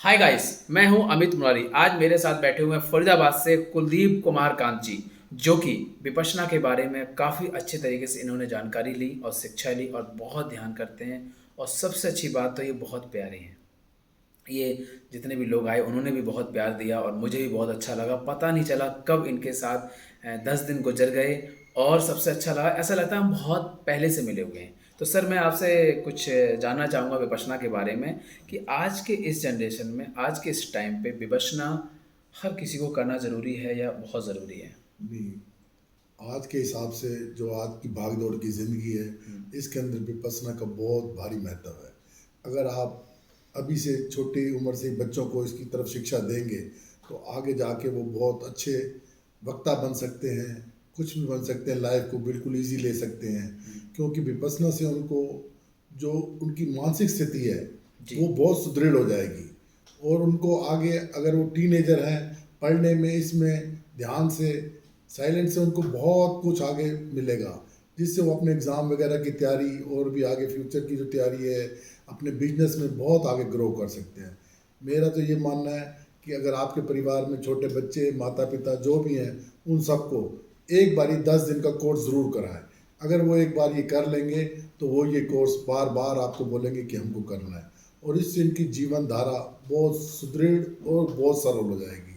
Hi guys, मैं हूं अमित मुरारी। आज मेरे साथ बैठे हुए हैं फरीदाबाद से कुलदीप कुमार कांत जी, जो कि विपश्यना के बारे में काफ़ी अच्छे तरीके से इन्होंने जानकारी ली और शिक्षा ली और बहुत ध्यान करते हैं। और सबसे अच्छी बात तो ये बहुत प्यारे हैं। ये जितने भी लोग आए उन्होंने भी बहुत प्यार दिया और मुझे भी बहुत अच्छा लगा। पता नहीं चला कब इनके साथ 10 दिन गुजर गए। और सबसे अच्छा लगा, ऐसा लगता है हम बहुत पहले से मिले हुए हैं। तो सर, मैं आपसे कुछ जानना चाहूँगा विपश्यना के बारे में कि आज के इस जनरेशन में, आज के इस टाइम पे विपश्यना हर किसी को करना ज़रूरी है या बहुत ज़रूरी है? नहीं, आज के हिसाब से जो आज की भाग दौड़ की ज़िंदगी है, इसके अंदर विपස්සना का बहुत भारी महत्व है। अगर आप अभी से छोटी उम्र से ही बच्चों को इसकी तरफ शिक्षा देंगे तो आगे जाके वो बहुत अच्छे वक्ता बन सकते हैं, कुछ भी बन सकते हैं, लाइफ को बिल्कुल इजी ले सकते हैं। क्योंकि विपස්සना से उनको जो उनकी मानसिक स्थिति है जी। वो बहुत सुदृढ़ हो जाएगी। और उनको आगे अगर वो टीनेजर हैं, पढ़ने में इसमें ध्यान से, साइलेंट से उनको बहुत कुछ आगे मिलेगा, जिससे वो अपने एग्ज़ाम वगैरह की तैयारी और भी आगे फ्यूचर की जो तैयारी है, अपने बिजनेस में बहुत आगे ग्रो कर सकते हैं। मेरा तो ये मानना है कि अगर आपके परिवार में छोटे बच्चे, माता पिता जो भी हैं, उन सबको एक बारी 10 दिन का कोर्स ज़रूर कराएं। अगर वो एक बार ये कर लेंगे तो वो ये कोर्स बार बार आपको बोलेंगे कि हमको करना है, और इससे इनकी जीवन धारा बहुत सुदृढ़ और बहुत सरल हो जाएगी,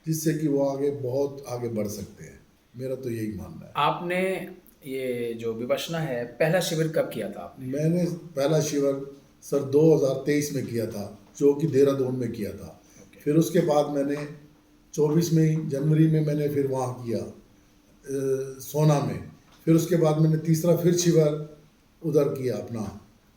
जिससे कि वो आगे बहुत आगे बढ़ सकते हैं। मेरा तो यही मानना है। आपने ये जो विपश्यना है, पहला शिविर कब किया था आपने? मैंने पहला शिविर सर 2023 में किया था, जो कि देहरादून में किया था। ओके। फिर उसके बाद मैंने 24 में ही जनवरी में मैंने फिर वहाँ किया, सोना में। फिर उसके बाद मैंने तीसरा फिर शिविर उधर किया अपना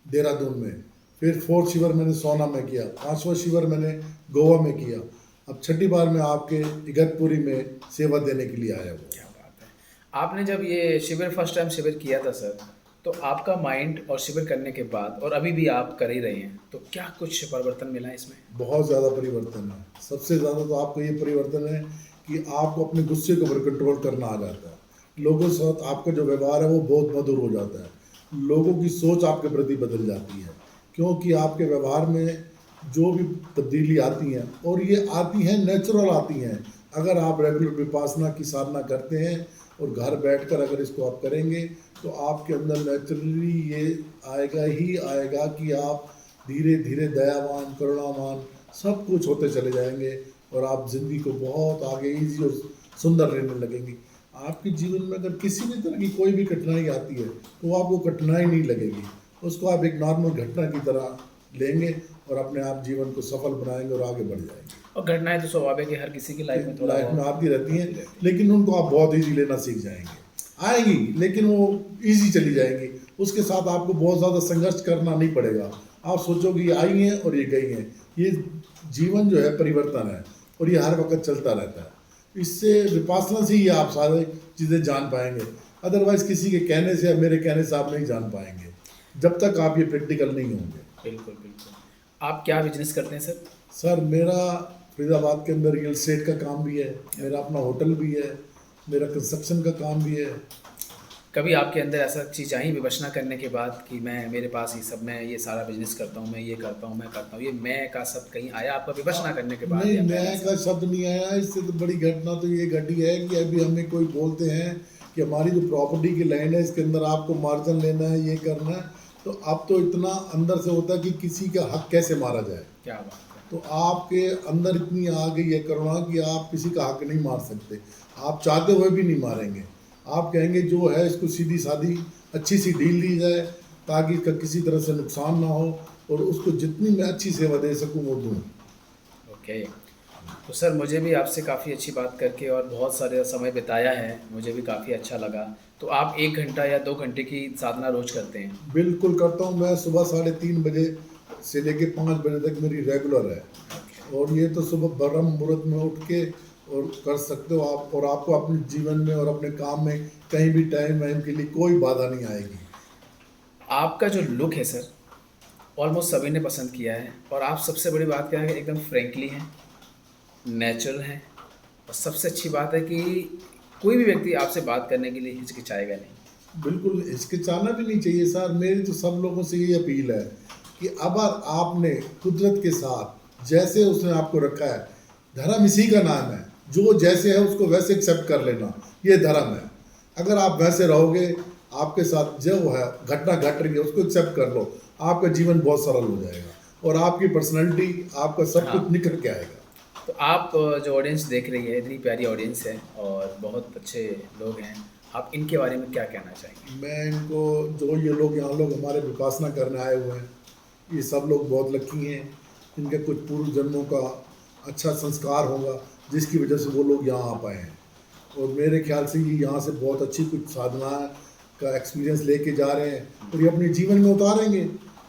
देहरादून में। फिर फोर्थ शिविर मैंने सोना में किया। पांचवा शिविर मैंने गोवा में किया। अब छठी बार मैं आपके इगतपुरी में सेवा देने के लिए आया हूँ। क्या बात है। आपने जब ये शिविर फर्स्ट टाइम शिविर किया था सर, तो आपका माइंड और शिविर करने के बाद और अभी भी आप कर ही रहे हैं, तो क्या कुछ परिवर्तन मिला इसमें? बहुत ज़्यादा परिवर्तन है। सबसे ज़्यादा तो आपको ये परिवर्तन है कि आपको अपने गुस्से के ऊपर कंट्रोल करना आ जाता है। लोगों के साथ आपका जो व्यवहार है वो बहुत मधुर हो जाता है। लोगों की सोच आपके प्रति बदल जाती है, क्योंकि आपके व्यवहार में जो भी तब्दीली आती हैं, और ये आती हैं नेचुरल आती हैं। अगर आप रेगुलर विपासना की साधना करते हैं और घर बैठकर अगर इसको आप करेंगे तो आपके अंदर नेचुरली ये आएगा ही आएगा कि आप धीरे धीरे दयावान, करुणावान सब कुछ होते चले जाएंगे, और आप ज़िंदगी को बहुत आगे ईजी और सुंदर रहने लगेंगी। आपके जीवन में अगर किसी भी तरह की कोई भी कठिनाई आती है तो आपको कठिनाई नहीं लगेगी, उसको आप एक नॉर्मल घटना की तरह लेंगे और अपने आप जीवन को सफल बनाएंगे और आगे बढ़ जाएंगे। और घटनाएं तो स्वाभाविक है, हर किसी की लाइफ में थोड़ा लाइफ में बहुत आती रहती हैं, आती रहती लेकिन उनको आप बहुत ईजी लेना सीख जाएंगे। आएंगी लेकिन वो ईजी चली जाएंगी, उसके साथ आपको बहुत ज़्यादा संघर्ष करना नहीं पड़ेगा। आप सोचोगे ये आई हैं और ये गई हैं। ये जीवन जो है परिवर्तन है, और ये हर वक्त चलता रहता है। इससे विपासना से ही आप सारे चीज़ें जान पाएंगे। अदरवाइज किसी के कहने से या मेरे कहने से आप नहीं जान पाएंगे, जब तक आप ये प्रैक्टिकल नहीं होंगे। है। बिल्कुल बिल्कुल। आप क्या बिजनेस करते हैं सर? सर मेरा फरीदाबाद के अंदर रियल एस्टेट का काम भी है, मेरा अपना होटल भी है, मेरा कंस्ट्रक्शन का काम भी है। कभी आपके अंदर ऐसा चीज़ आई विपश्यना करने के बाद कि मैं, मेरे पास ये सब, मैं ये सारा बिजनेस करता हूँ, मैं ये करता हूँ, मैं करता हूँ, ये मैं का शब्द कहीं आया आपका विपश्यना करने के बाद नहीं, या पहले मैं से? का शब्द नहीं आया। इससे तो बड़ी घटना तो ये घटी है कि अभी हमें कोई बोलते हैं कि हमारी जो प्रॉपर्टी की लैंड है इसके अंदर आपको मार्जिन लेना है, ये करना है। तो अब तो इतना अंदर से होता है कि किसी का हक कैसे मारा जाए। क्या बात है। तो आपके अंदर इतनी आ गई है करुणा कि आप किसी का हक नहीं मार सकते। आप चाहते हुए भी नहीं मारेंगे। आप कहेंगे जो है इसको सीधी सादी अच्छी सी डील दी जाए, ताकि इसका किसी तरह से नुकसान ना हो, और उसको जितनी मैं अच्छी सेवा दे सकूं वो दूं। ओके। तो सर, मुझे भी आपसे काफ़ी अच्छी बात करके और बहुत सारे समय बिताया है, मुझे भी काफ़ी अच्छा लगा। तो आप 1 घंटा या 2 घंटे की साधना रोज करते हैं? बिल्कुल करता हूं। मैं सुबह 3:30 बजे से लेके 5 बजे तक मेरी रेगुलर है। और ये तो सुबह ब्रह्म मुहूर्त में उठ के और कर सकते हो आप, और आपको अपने जीवन में और अपने काम में कहीं भी टाइम वाइम के लिए कोई बाधा नहीं आएगी। आपका जो लुक है सर, ऑलमोस्ट सभी ने पसंद किया है। और आप, सबसे बड़ी बात क्या है कि एकदम फ्रेंकली हैं, नेचुरल हैं। और सबसे अच्छी बात है कि कोई भी व्यक्ति आपसे बात करने के लिए हिचकिचाएगा नहीं। बिल्कुल हिचकिचाना भी नहीं चाहिए सर। मेरी तो सब लोगों से यही अपील है कि अगर आपने कुदरत के साथ जैसे उसने आपको रखा है। धर्म इसी का नाम है, जो जैसे है उसको वैसे एक्सेप्ट कर लेना, ये धर्म है। अगर आप वैसे रहोगे, आपके साथ जो है घटना घट रही है उसको एक्सेप्ट कर लो, आपका जीवन बहुत सरल हो जाएगा और आपकी पर्सनैलिटी, आपका सब हाँ। कुछ निखर के आएगा। तो आप जो ऑडियंस देख रही है, इतनी प्यारी ऑडियंस है और बहुत अच्छे लोग हैं, आप इनके बारे में क्या कहना चाहेंगे? मैं इनको, जो ये लोग यहाँ लोग हमारे विपासना करने आए हुए हैं, ये सब लोग बहुत लकी हैं। इनके कुछ पूर्व जन्मों का अच्छा संस्कार होगा जिसकी वजह से वो लोग यहाँ आ पाए हैं। और मेरे ख्याल से ये यहाँ से बहुत अच्छी कुछ साधना का एक्सपीरियंस लेके जा रहे हैं और ये अपने जीवन में उतारेंगे।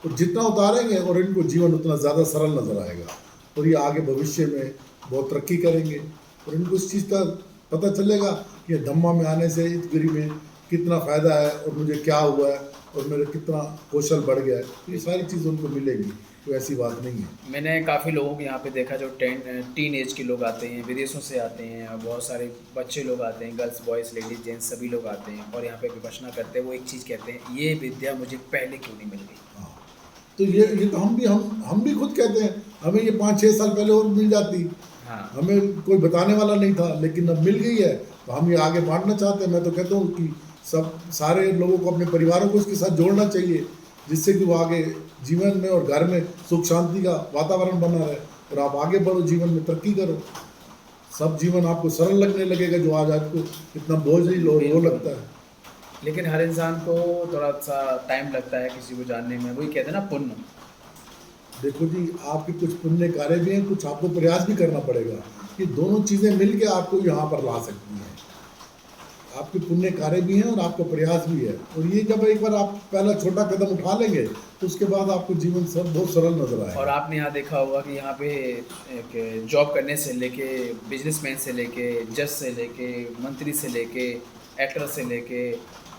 और जितना उतारेंगे और इनको जीवन उतना ज़्यादा सरल नज़र आएगा और ये आगे भविष्य में बहुत तरक्की करेंगे। और इनको इस चीज़ का पता चलेगा कि धम्मा में आने से इस गिरी में कितना फ़ायदा है और मुझे क्या हुआ है और मेरा कितना कौशल बढ़ गया है। ये सारी चीज़ उनको मिलेगी, कोई ऐसी बात नहीं है। मैंने काफ़ी लोगों को यहाँ पे देखा जो टीन एज के लोग आते हैं, विदेशों से आते हैं, और बहुत सारे बच्चे लोग आते हैं, गर्ल्स बॉयज़ लेडीज़ जेंट्स सभी लोग आते हैं और यहाँ पे विपश्यना करते हैं। वो एक चीज़ कहते हैं, ये विद्या मुझे पहले क्यों नहीं मिल गई? हाँ, तो ये तो हम भी खुद कहते हैं, हमें ये 5-6 साल पहले और मिल जाती, हाँ, हमें कोई बताने वाला नहीं था, लेकिन अब मिल गई है तो हम ये आगे बांटना चाहते हैं। मैं तो कहता हूँ कि सब सारे लोगों को, अपने परिवारों को इसके साथ जोड़ना चाहिए, जिससे कि वो आगे जीवन में और घर में सुख शांति का वातावरण बना रहे और आप आगे बढ़ो, जीवन में तरक्की करो। सब जीवन आपको सरल लगने लगेगा, जो आज आपको इतना बोझ नहीं लो वो बिल्कुल। लगता है। लेकिन हर इंसान को थोड़ा सा टाइम लगता है किसी को जानने में, वही कहते हैं ना पुण्य। देखो जी, आपके कुछ पुण्य कार्य भी हैं, कुछ आपको प्रयास भी करना पड़ेगा। ये दोनों चीज़ें मिल के आपको यहाँ पर ला सकती हैं। आपके पुण्य कार्य भी हैं और आपका प्रयास भी है। और ये जब एक बार आप पहला छोटा कदम उठा लेंगे तो उसके बाद आपको जीवन सब बहुत सरल नजर आएगा। और आपने यहाँ देखा होगा कि यहाँ पे एक जॉब करने से लेके, बिजनेसमैन से लेके, जज से लेके, मंत्री से लेके, एक्टर से लेके,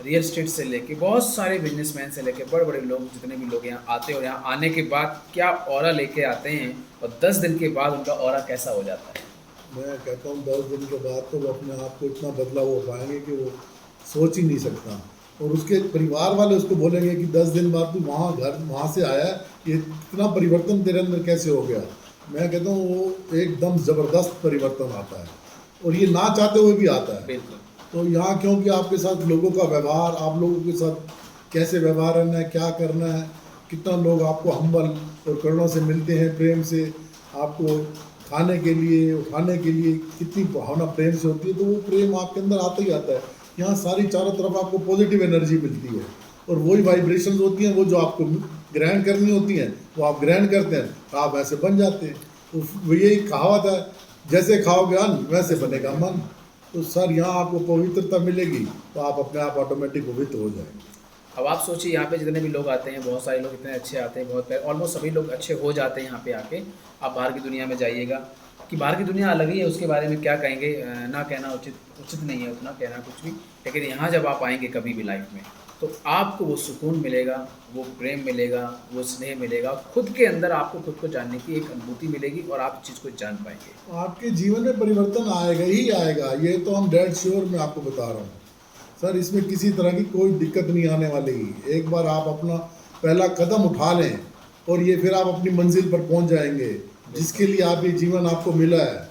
रियल एस्टेट से लेके, बहुत सारे बिजनेसमैन से लेके, बड़े बड़े लोग, जितने भी लोग यहाँ आते हैं और यहाँ आने के बाद क्या ऑरा लेके आते हैं और 10 दिन के बाद उनका ऑरा कैसा हो जाता है। मैं कहता हूँ 10 दिन के बाद तो वो अपने आप को इतना बदलाव हो पाएंगे कि वो सोच ही नहीं सकता। और उसके परिवार वाले उसको बोलेंगे कि 10 दिन बाद तू वहाँ से आया, ये इतना परिवर्तन तेरे अंदर कैसे हो गया। मैं कहता हूँ वो एकदम ज़बरदस्त परिवर्तन आता है और ये ना चाहते हुए भी आता है। बिल्कुल। तो यहाँ क्योंकि आपके साथ लोगों का व्यवहार, आप लोगों के साथ कैसे व्यवहार करना है, क्या करना है, कितना लोग आपको हम्बल और करुणा से मिलते हैं, प्रेम से आपको खाने के लिए, उठाने के लिए कितनी भावना प्रेम से होती है, तो वो प्रेम आपके अंदर आता ही आता है। यहाँ सारी चारों तरफ आपको पॉजिटिव एनर्जी मिलती है और वही वाइब्रेशंस होती हैं, वो जो आपको ग्रहण करनी होती हैं वो आप ग्रहण करते हैं, तो आप ऐसे बन जाते हैं। तो वो यही कहावत है, जैसे खाओगे अन्न वैसे बनेगा मन। तो सर यहाँ आपको पवित्रता मिलेगी तो आप अपने आप ऑटोमेटिक पवित्र हो जाएंगे। अब आप सोचिए यहाँ पे जितने भी लोग आते हैं, बहुत सारे लोग इतने अच्छे आते हैं, बहुत ऑलमोस्ट सभी लोग अच्छे हो जाते हैं यहाँ पे आके। आप बाहर की दुनिया में जाइएगा, कि बाहर की दुनिया अलग ही है, उसके बारे में क्या कहेंगे, ना कहना उचित नहीं है उतना कहना कुछ भी। लेकिन यहाँ जब आप आएंगे कभी भी लाइफ में, तो आपको वो सुकून मिलेगा, वो प्रेम मिलेगा, वो स्नेह मिलेगा, खुद के अंदर आपको खुद को जानने की एक अनुभूति मिलेगी और आप इस चीज़ को जान पाएंगे। आपके जीवन में परिवर्तन आएगा ही आएगा, ये तो हम डेड श्योर मैं आपको बता रहा हूँ सर। इसमें किसी तरह की कोई दिक्कत नहीं आने वाली। एक बार आप अपना पहला कदम उठा लें और ये फिर आप अपनी मंजिल पर पहुंच जाएंगे, जिसके लिए आप ये जीवन आपको मिला है।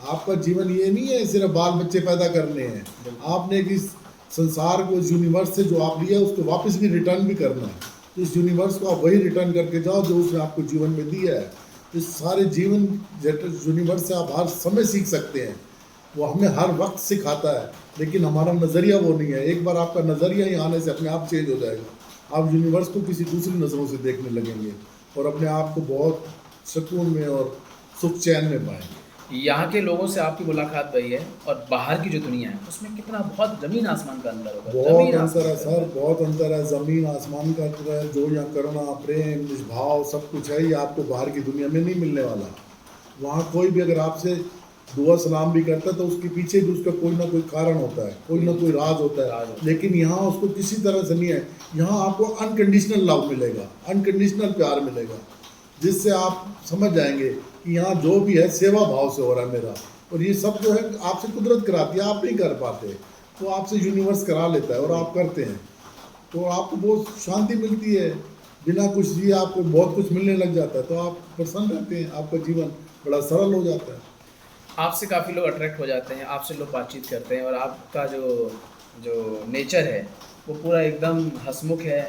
आपका जीवन ये नहीं है सिर्फ बाल बच्चे पैदा करने हैं, आपने इस संसार को, इस यूनिवर्स से जो आप लिया उसको वापस भी रिटर्न भी करना है। तो इस यूनिवर्स को आप वही रिटर्न करके जाओ जो उसने आपको जीवन में दिया है। इस सारे जीवन यूनिवर्स से आप हर समय सीख सकते हैं, वो हमें हर वक्त सिखाता है, लेकिन हमारा नज़रिया वो नहीं है। एक बार आपका नज़रिया ही आने से अपने आप चेंज हो जाएगा। आप यूनिवर्स को किसी दूसरी नज़रों से देखने लगेंगे और अपने आप को बहुत सुकून में और सुख चैन में पाएंगे। यहाँ के लोगों से आपकी मुलाकात हुई है और बाहर की जो दुनिया है उसमें कितना बहुत ज़मीन आसमान का अंतर होगा। बहुत ज़मीन अंतर है आसमान का सर, बहुत अंतर है, ज़मीन आसमान का अंतर है। जो यहाँ करुणा, प्रेम, निष्भाव सब कुछ है, ये आपको बाहर की दुनिया में नहीं मिलने वाला। वहाँ कोई भी अगर आपसे दुआ सलाम भी करता है तो उसके पीछे भी उसका कोई ना कोई कारण होता है, कोई ना कोई राज होता है। लेकिन यहाँ उसको किसी तरह से नहीं है। यहाँ आपको अनकंडीशनल लव मिलेगा, अनकंडीशनल प्यार मिलेगा, जिससे आप समझ जाएंगे कि यहाँ जो भी है सेवा भाव से हो रहा है मेरा। और ये सब जो है आपसे कुदरत कराती है, आप नहीं कर पाते, तो आपसे यूनिवर्स करा लेता है और आप करते हैं, तो आपको बहुत शांति मिलती है। बिना कुछ दिए आपको बहुत कुछ मिलने लग जाता है, तो आप प्रसन्न रहते हैं, आपका जीवन बड़ा सरल हो जाता है। आपसे काफ़ी लोग अट्रैक्ट हो जाते हैं, आपसे लोग बातचीत करते हैं और आपका जो जो नेचर है वो पूरा एकदम हंसमुख है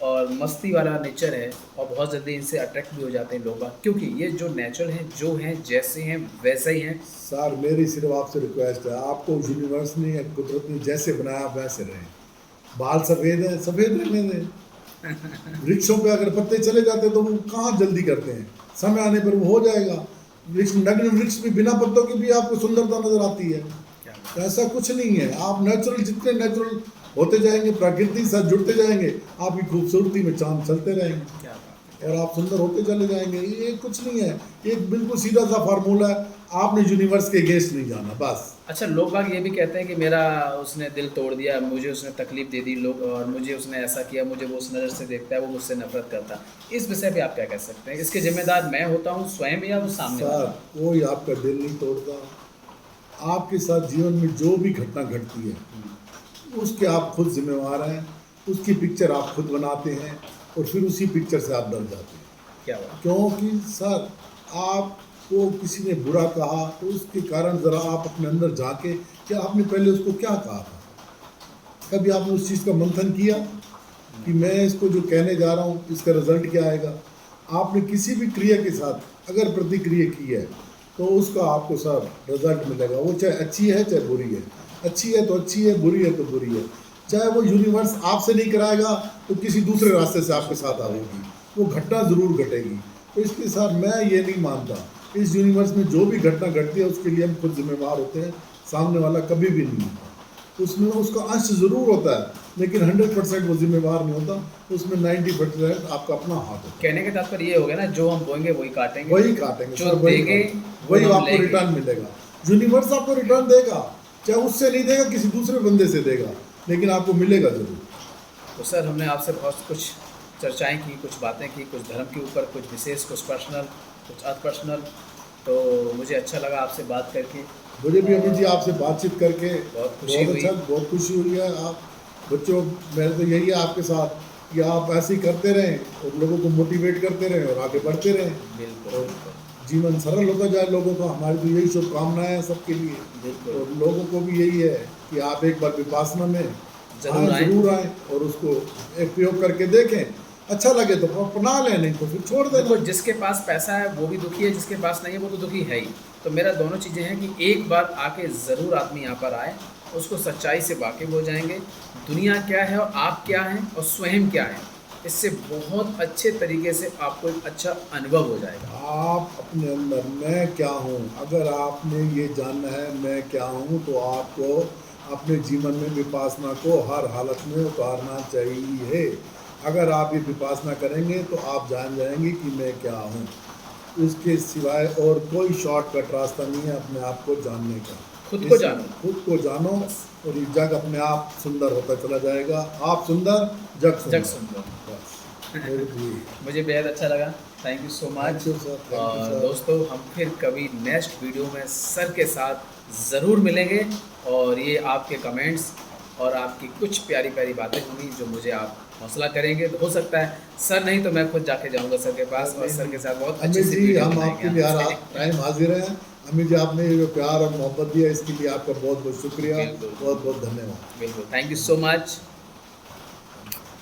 और मस्ती वाला नेचर है और बहुत जल्दी इनसे अट्रैक्ट भी हो जाते हैं लोग बाग, क्योंकि ये जो नेचुरल हैं, जो हैं, जैसे हैं वैसे ही हैं। सर मेरी सिर्फ आपसे रिक्वेस्ट है, आपको यूनिवर्स ने या कुदरत ने जैसे बनाया आप वैसे रहें। बाल सफ़ेद हैं, सफ़ेद रहने दें। वृक्षों पे अगर पत्ते चले जाते तो वो कहाँ जल्दी करते हैं, समय आने पर वो हो जाएगा। वृक्ष, नग्न वृक्ष भी बिना पत्तों की भी आपको सुंदरता नजर आती है। क्या बात तो ऐसा कुछ नहीं है, आप नेचुरल, जितने नेचुरल होते जाएंगे, प्रकृति के साथ जुड़ते जाएंगे, आपकी खूबसूरती में चांद चलते रहेंगे क्या बात और आप सुंदर होते चले जाएंगे। ये कुछ नहीं है, एक बिल्कुल सीधा सा फार्मूला है, आपने यूनिवर्स के अगेंस्ट नहीं जाना बस। अच्छा, लोग बाग ये भी कहते हैं कि मेरा उसने दिल तोड़ दिया, मुझे उसने तकलीफ दे दी लोग, और मुझे उसने ऐसा किया, मुझे वो उस नज़र से देखता है, वो मुझसे नफरत करता है। इस विषय पे आप क्या कह सकते हैं? इसके जिम्मेदार मैं होता हूँ स्वयं या वो सामने वाला? सर कोई आपका दिल नहीं तोड़ता। आपके साथ जीवन में जो भी घटना घटती है उसके आप खुद जिम्मेवार हैं, उसकी पिक्चर आप खुद बनाते हैं और फिर उसी पिक्चर से आप डर जाते हैं। क्या बात? क्योंकि सर आपको किसी ने बुरा कहा तो उसके कारण ज़रा आप अपने अंदर झांके कि आपने पहले उसको क्या कहा था। कभी आपने उस चीज़ का मंथन किया कि मैं इसको जो कहने जा रहा हूँ इसका रिजल्ट क्या आएगा। आपने किसी भी क्रिया के साथ अगर प्रतिक्रिया की है तो उसका आपको सर रिजल्ट मिलेगा, वो चाहे अच्छी है चाहे बुरी है। अच्छी है तो अच्छी है, बुरी है तो बुरी है। चाहे वो यूनिवर्स आपसे नहीं कराएगा तो किसी दूसरे रास्ते से आपके साथ आएगी, वो घटना ज़रूर घटेगी। तो इसके साथ मैं ये नहीं मानता, इस यूनिवर्स में जो भी घटना घटती है उसके लिए हम खुद जिम्मेवार होते हैं, सामने वाला कभी भी नहीं होता। उसमें उसका अंश ज़रूर होता है लेकिन 100% वो जिम्मेवार नहीं होता, उसमें 90% आपका अपना हाथ होता है। कहने का तात्पर्य ये हो गया ना, जो हम बोएंगे वही काटेंगे, वही काटेंगे जो सर, वही देंगे काटेंगे, वही वो हम आपको लेंगे। रिटर्न मिलेगा। यूनिवर्स आपको रिटर्न देगा, चाहे उससे नहीं देगा, किसी दूसरे बंदे से देगा, लेकिन आपको मिलेगा जरूर। तो सर हमने आपसे बहुत कुछ चर्चाएं की, कुछ बातें की, कुछ धर्म के ऊपर, कुछ विशेष, कुछ पर्सनल, कुछ अपर्सनल। तो मुझे अच्छा लगा आपसे बात करके। मुझे भी अमित जी आपसे बातचीत करके बहुत खुशी हुई। बहुत खुशी हुई है। आप बच्चों, मेरे तो यही है आपके साथ कि आप ऐसे ही करते रहें और लोगों को मोटिवेट करते रहें और आगे बढ़ते रहें बिल्कुल और बिल्कुल जीवन सरल होता जाए लोगों का। हमारी तो यही शुभकामनाएं हैं सबके लिए बिल्कुल। और लोगों को भी यही है कि आप एक बार विपासना में जरूर आएं। जरूर आएँ और उसको एक प्रयोग करके देखें। अच्छा लगे तो अपना लें, नहीं तो फिर छोड़ देखो, दें। जिसके पास पैसा है वो भी दुखी है, जिसके पास नहीं है वो तो दुखी है ही। तो मेरा दोनों चीज़ें हैं कि एक बार आके ज़रूर आदमी यहाँ पर आए, उसको सच्चाई से वाकिफ हो जाएंगे, दुनिया क्या है और आप क्या हैं और स्वयं क्या हैं। इससे बहुत अच्छे तरीके से आपको एक अच्छा अनुभव हो जाएगा। आप अपने अंदर मैं क्या हूँ, अगर आपने ये जानना है मैं क्या हूँ, तो आपको अपने जीवन में विपासना को हर हालत में उतारना चाहिए। अगर आप ये विपासना करेंगे तो आप जान जाएंगे कि मैं क्या हूँ। इसके सिवाय और कोई शॉर्टकट रास्ता नहीं है अपने आप को जानने का। खुद को जानो। खुद को जानो बस। और ये जग अपने आप सुंदर होता चला जाएगा। आप सुंदर, जग सुंदर। जग सुंदर। बस मेरे लिए। मुझे बेहद अच्छा लगा। Thank you so much. Thank you, sir. Thank you, और sir. दोस्तों, हम फिर कभी नेक्स्ट वीडियो में सर के साथ ज़रूर मिलेंगे और ये आपके कमेंट्स और आपकी कुछ प्यारी प्यारी बातें होंगी जो मुझे आप हौसला करेंगे। तो हो सकता है सर नहीं तो मैं खुद जाके जाऊंगा सर के पास और सर के साथ बहुत अच्छे अमित से जी, वीडियो हम बनाएंगे आपके लिए हर आपसे। टाइम हाजिर हैं। अमित जी, आपने ये जो प्यार और मोहब्बत दिया इसके लिए आपका बहुत बहुत शुक्रिया, बिल्कुल। बहुत बहुत धन्यवाद। बिल्कुल, थैंक यू सो मच।